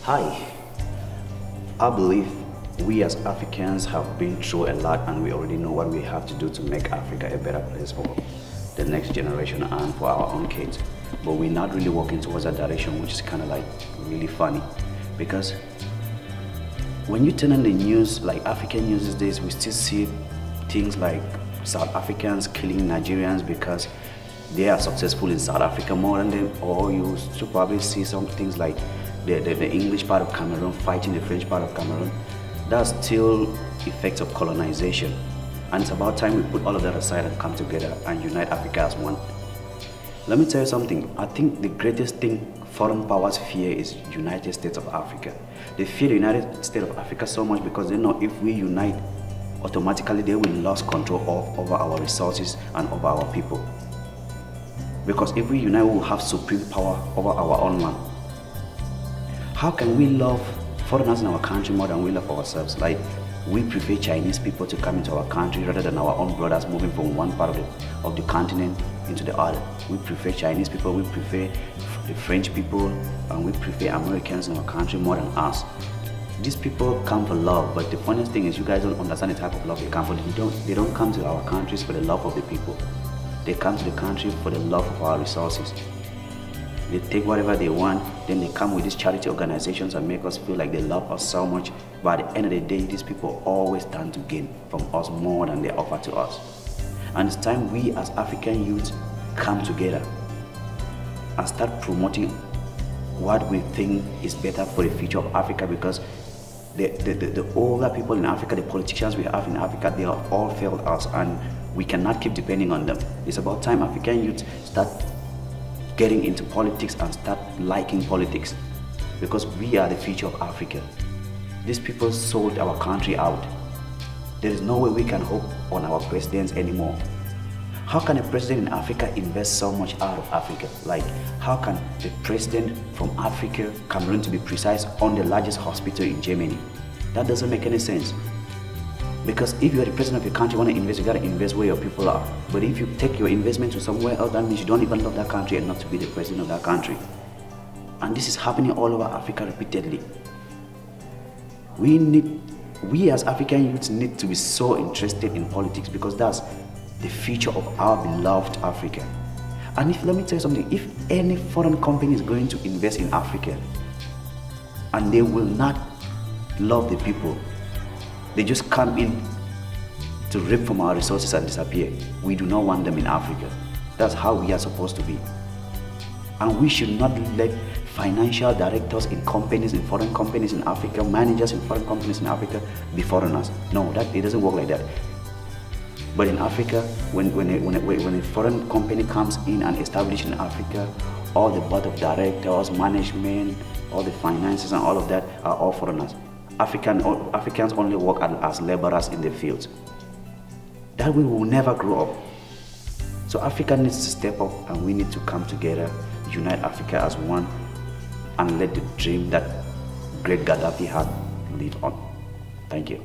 Hi, I believe we as Africans have been through a lot and we already know what we have to do to make Africa a better place for the next generation and for our own kids. But we're not really working towards that direction, which is kind of like really funny because when you turn on the news, like African news these days, we still see things like South Africans killing Nigerians because they are successful in South Africa more than them, or you still probably see some things like the English part of Cameroon fighting the French part of Cameroon. That's still effects of colonization. And it's about time we put all of that aside and come together and unite Africa as one. Let me tell you something. I think the greatest thing foreign powers fear is United States of Africa. They fear the United States of Africa so much because they know if we unite, automatically they will lose control over our resources and over our people. Because if we unite, we will have supreme power over our own land. How can we love foreigners in our country more than we love ourselves? Like, we prefer Chinese people to come into our country rather than our own brothers moving from one part of the continent into the other. We prefer Chinese people, we prefer the French people, and we prefer Americans in our country more than us. These people come for love, but the funniest thing is you guys don't understand the type of love they come for. They don't come to our countries for the love of the people. They come to the country for the love of our resources. They take whatever they want, then they come with these charity organizations and make us feel like they love us so much. But at the end of the day, these people always stand to gain from us more than they offer to us. And it's time we as African youths come together and start promoting what we think is better for the future of Africa, because the older people in Africa, the politicians we have in Africa, they have all failed us and we cannot keep depending on them. It's about time African youths start getting into politics and start liking politics, because we are the future of Africa. These people sold our country out. There is no way we can hope on our presidents anymore. How can a president in Africa invest so much out of Africa? Like, how can the president from Africa, Cameroon to be precise, own the largest hospital in Germany? That doesn't make any sense. Because if you're the president of your country, you want to invest, you got to invest where your people are. But if you take your investment to somewhere else, that means you don't even love that country enough to be the president of that country. And this is happening all over Africa repeatedly. We as African youths need to be so interested in politics, because that's the future of our beloved Africa. And let me tell you something, if any foreign company is going to invest in Africa and they will not love the people, they just come in to rip from our resources and disappear. We do not want them in Africa. That's how we are supposed to be. And we should not let financial directors in companies, in foreign companies in Africa, managers in foreign companies in Africa be foreigners. No, it doesn't work like that. But in Africa, when a foreign company comes in and establishes in Africa, all the board of directors, management, all the finances and all of that are all foreigners. Africans only work as laborers in the fields. That way we will never grow up. So Africa needs to step up and we need to come together, unite Africa as one, and let the dream that great Gaddafi had live on. Thank you.